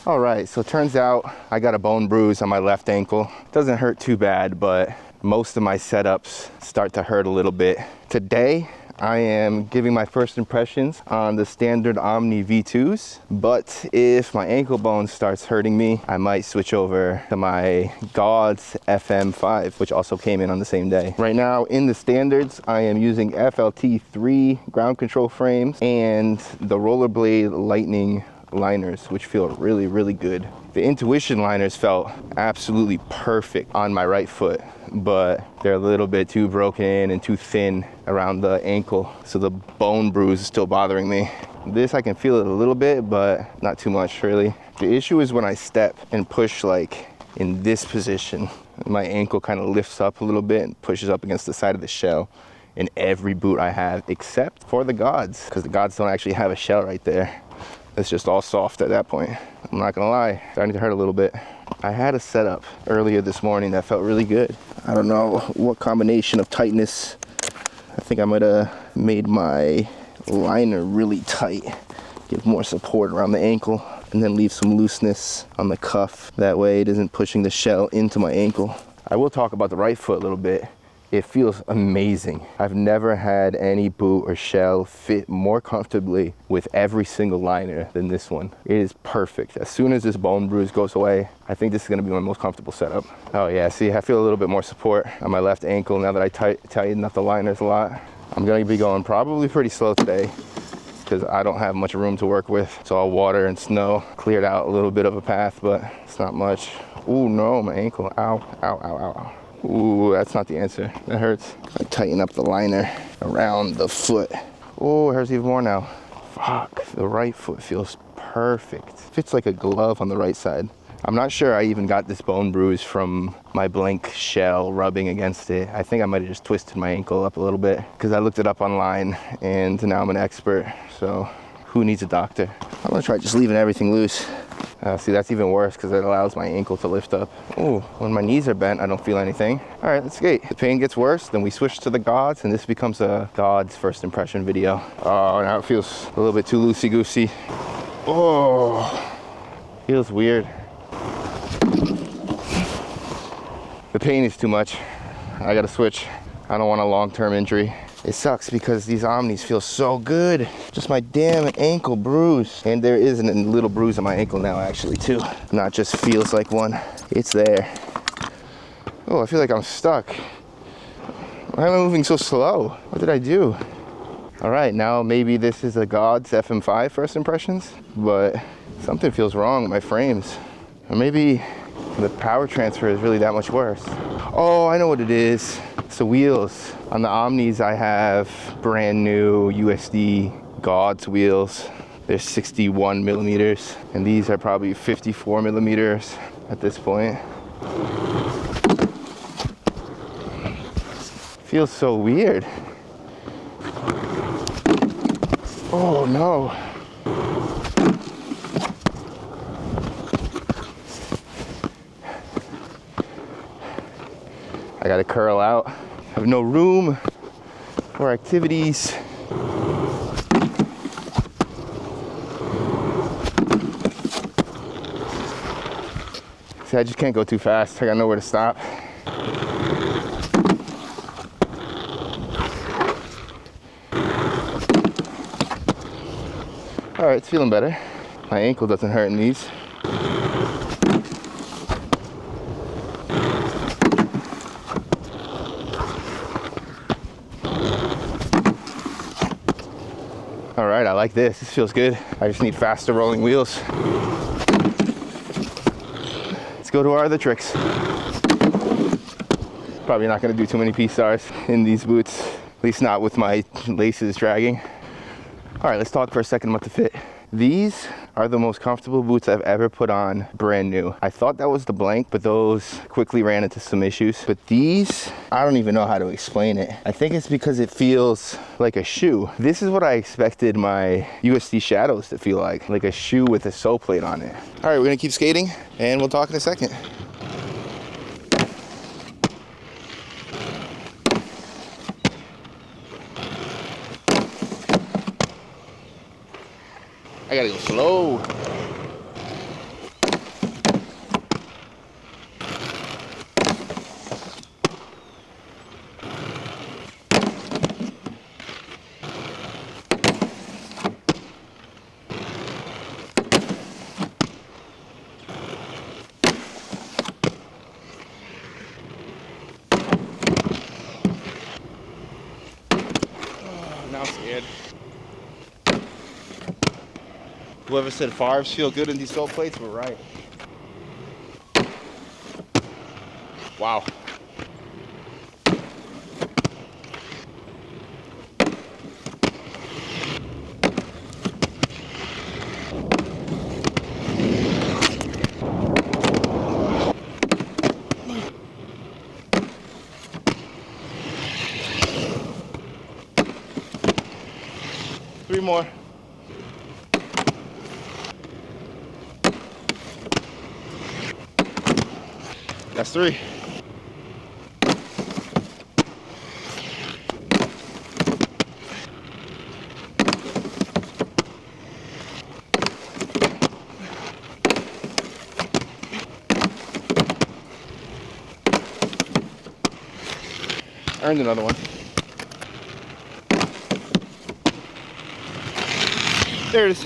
All right, so it turns out I got a bone bruise on my left ankle. Doesn't hurt too bad, but most of my setups start to hurt a little bit. Today, I am giving my first impressions on the standard Omni V2s, but if my ankle bone starts hurting me, I might switch over to my GAWDS FM5, which also came in on the same day. Right now in the standards, I am using FLT3 ground control frames and the Rollerblade Lightning liners, which feel really, really good. The Intuition liners felt absolutely perfect on my right foot, but they're a little bit too broken and too thin around the ankle, so the bone bruise is still bothering me. This I can feel it a little bit, but not too much really. The issue is when I step and push like in this position, my ankle kind of lifts up a little bit and pushes up against the side of the shell in every boot I have, except for the GAWDS, because the GAWDS don't actually have a shell right there. It's just all soft at that point. I'm not gonna lie, starting to hurt a little bit. I had a setup earlier this morning that felt really good. I don't know what combination of tightness. I think I might have made my liner really tight, give more support around the ankle, and then leave some looseness on the cuff. That way it isn't pushing the shell into my ankle. I will talk about the right foot a little bit. It feels amazing. I've never had any boot or shell fit more comfortably with every single liner than this one. It is perfect. As soon as this bone bruise goes away, I think this is gonna be my most comfortable setup. Oh yeah, see, I feel a little bit more support on my left ankle now that I tightened up the liners a lot. I'm gonna be going probably pretty slow today because I don't have much room to work with. It's all water and snow. Cleared out a little bit of a path, but it's not much. Ooh, no, my ankle, ow, ow, ow, ow. Ooh, that's not the answer. That hurts. I tighten up the liner around the foot. Oh, it hurts even more now. Fuck, the right foot feels perfect. Fits like a glove on the right side. I'm not sure I even got this bone bruise from my blank shell rubbing against it. I think I might have just twisted my ankle up a little bit because I looked it up online and now I'm an expert. So who needs a doctor? I'm gonna try just leaving everything loose. See, that's even worse because it allows my ankle to lift up. Oh, when my knees are bent, I don't feel anything. All right, let's skate. The pain gets worse, then we switch to the GAWDS, and this becomes a GAWDS first impression video. Oh, now it feels a little bit too loosey-goosey. Oh, feels weird. The pain is too much. I gotta switch. I don't want a long-term injury. It sucks because these Omnis feel so good. Just my damn ankle bruise. And there is a little bruise on my ankle now actually too. Not just feels like one, it's there. Oh, I feel like I'm stuck. Why am I moving so slow? What did I do? All right, now maybe this is a GAWDS FM5 first impressions, but something feels wrong with my frames. Or maybe the power transfer is really that much worse. Oh, I know what it is. It's the wheels. On the Omnis, I have brand new USD GAWDS wheels. They're 61 millimeters, and these are probably 54 millimeters at this point. Feels so weird. Oh no. I gotta curl out. I have no room for activities. See, I just can't go too fast. I got nowhere to stop. All right, it's feeling better. My ankle doesn't hurt in these. All right, I like this. This feels good. I just need faster rolling wheels. Let's go to our other tricks. Probably not gonna do too many P-stars in these boots, at least not with my laces dragging. All right, let's talk for a second about the fit. These are the most comfortable boots I've ever put on brand new. I thought that was the blank, but those quickly ran into some issues. But these, I don't even know how to explain it. I think it's because it feels like a shoe. This is what I expected my USD Shadows to feel like a shoe with a sole plate on it. All right, we're gonna keep skating and we'll talk in a second. I gotta go slow. Whoever said Favs feel good in these sole plates were right. Wow. Three more. That's three. Earned another one. There it is.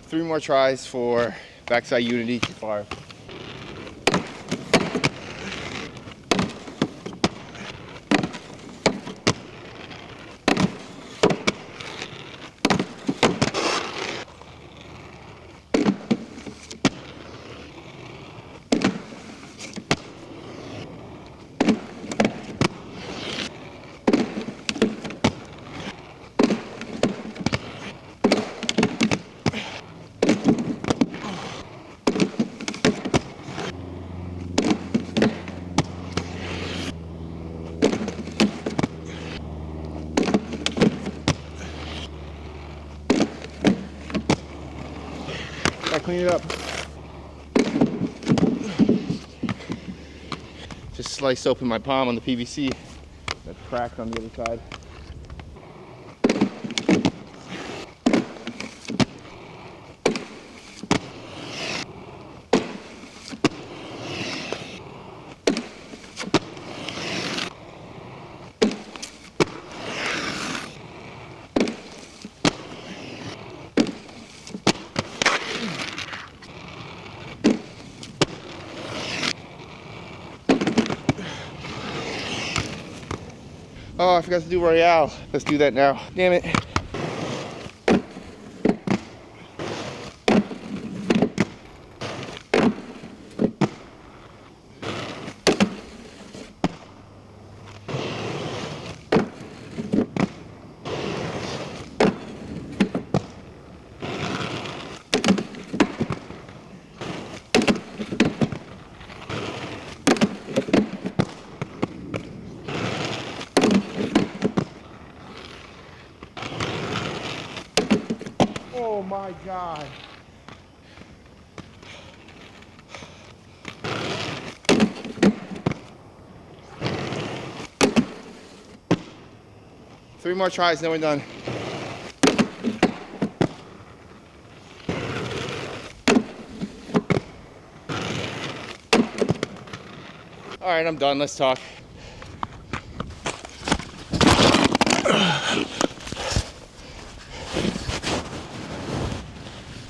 Three more tries for backside unity to far. Gotta clean it up. Just sliced open my palm on the PVC. That's cracked on the other side. Oh, I forgot to do Royale. Let's do that now. Damn it. Oh my God. Three more tries, then we're done. All right, I'm done. Let's talk.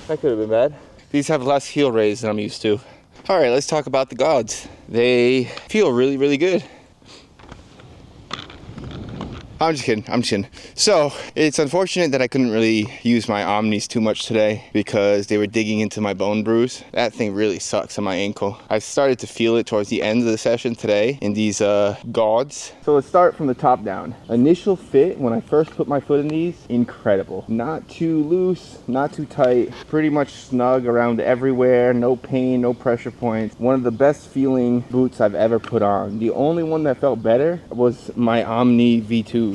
That could have been bad. These have less heel raise than I'm used to. All right, let's talk about the GAWDS. They feel really, really good. I'm just kidding. So it's unfortunate that I couldn't really use my omnis too much today because they were digging into my bone bruise. That thing really sucks on my ankle. I started to feel it towards the end of the session today in these GAWDS. So let's start from the top down. Initial fit, when I first put my foot in these, incredible. Not too loose, not too tight, pretty much snug around everywhere, no pain, no pressure points. One of the best feeling boots I've ever put on. The only one that felt better was my Omni V2s.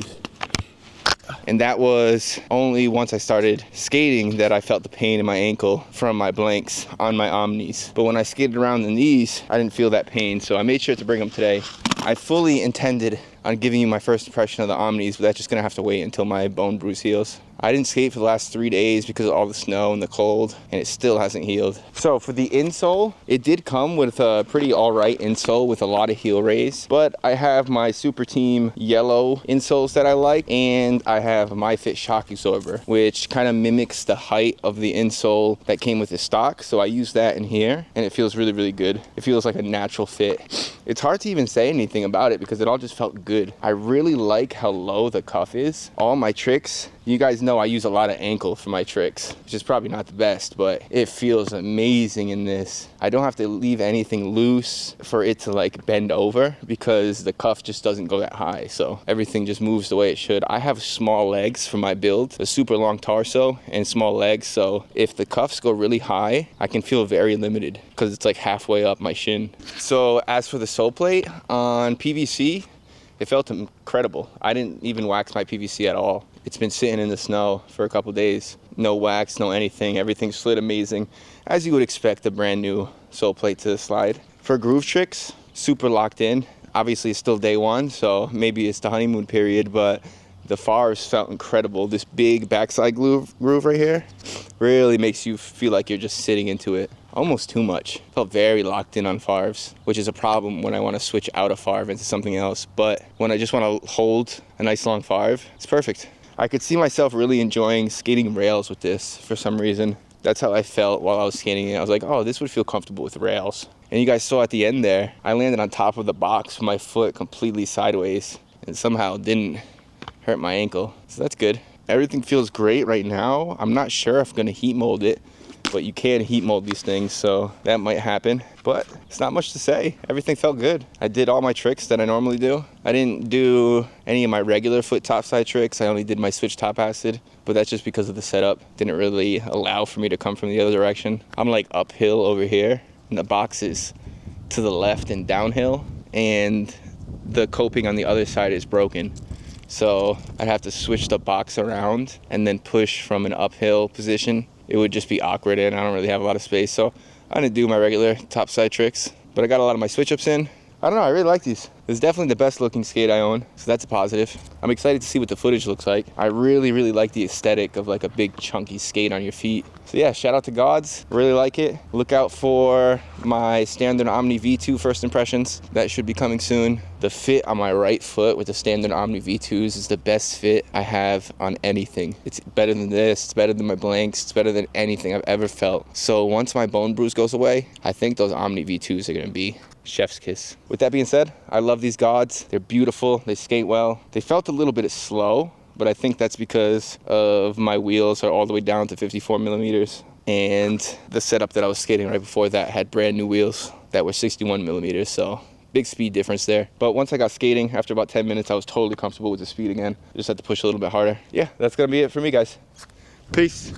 And that was only once I started skating that I felt the pain in my ankle from my blanks on my omnis. But when I skated around in these, I didn't feel that pain, so I made sure to bring them today. I fully intended on giving you my first impression of the omnis, but that's just gonna have to wait until my bone bruise heals. I didn't skate for the last 3 days because of all the snow and the cold, and it still hasn't healed. So for the insole, it did come with a pretty alright insole with a lot of heel raise, but I have my Superteam yellow insoles that I like, and I have a MyFit shock absorber, which kind of mimics the height of the insole that came with the stock. So I use that in here, and it feels really, really good. It feels like a natural fit. It's hard to even say anything about it because it all just felt good. I really like how low the cuff is. All my tricks, you guys know I use a lot of ankle for my tricks, which is probably not the best, but it feels amazing in this. I don't have to leave anything loose for it to like bend over because the cuff just doesn't go that high. So everything just moves the way it should. I have small legs for my build, a super long torso and small legs. So if the cuffs go really high, I can feel very limited because it's like halfway up my shin. So as for the sole plate on PVC, it felt incredible. I didn't even wax my PVC at all. It's been sitting in the snow for a couple days. No wax, no anything. Everything slid amazing, as you would expect a brand new sole plate to slide. For groove tricks, super locked in. Obviously it's still day one, so maybe it's the honeymoon period, but the FARs felt incredible. This big backside groove right here really makes you feel like you're just sitting into it. Almost too much. Felt very locked in on FARVs, which is a problem when I want to switch out of FARV into something else. But when I just want to hold a nice long FARV, it's perfect. I could see myself really enjoying skating rails with this for some reason. That's how I felt while I was skating it. I was like, oh, this would feel comfortable with rails. And you guys saw at the end there, I landed on top of the box with my foot completely sideways and somehow didn't hurt my ankle. So that's good. Everything feels great right now. I'm not sure if I'm gonna heat mold it, but you can heat mold these things, so that might happen. But it's not much to say. Everything felt good. I did all my tricks that I normally do. I didn't do any of my regular foot topside tricks. I only did my switch top acid, but that's just because of the setup. Didn't really allow for me to come from the other direction. I'm like uphill over here, and the box is to the left and downhill, and the coping on the other side is broken. So I'd have to switch the box around and then push from an uphill position. It would just be awkward, and I don't really have a lot of space. So I didn't do my regular topside tricks, but I got a lot of my switch ups in. I don't know, I really like these. It's definitely the best looking skate I own, so that's a positive. I'm excited to see what the footage looks like. I really, really like the aesthetic of like a big chunky skate on your feet. So yeah, shout out to GAWDS, really like it. Look out for my standard Omni V2 first impressions. That should be coming soon. The fit on my right foot with the standard Omni V2s is the best fit I have on anything. It's better than this, it's better than my Blanks, it's better than anything I've ever felt. So once my bone bruise goes away, I think those Omni V2s are gonna be chef's kiss. With that being said, I love these GAWDS. They're beautiful, they skate well. They felt a little bit slow, but I think that's because of my wheels are all the way down to 54 millimeters. And the setup that I was skating right before that had brand new wheels that were 61 millimeters, so big speed difference there. But once I got skating, after about 10 minutes, I was totally comfortable with the speed again. I just had to push a little bit harder. Yeah, that's gonna be it for me, guys. Peace.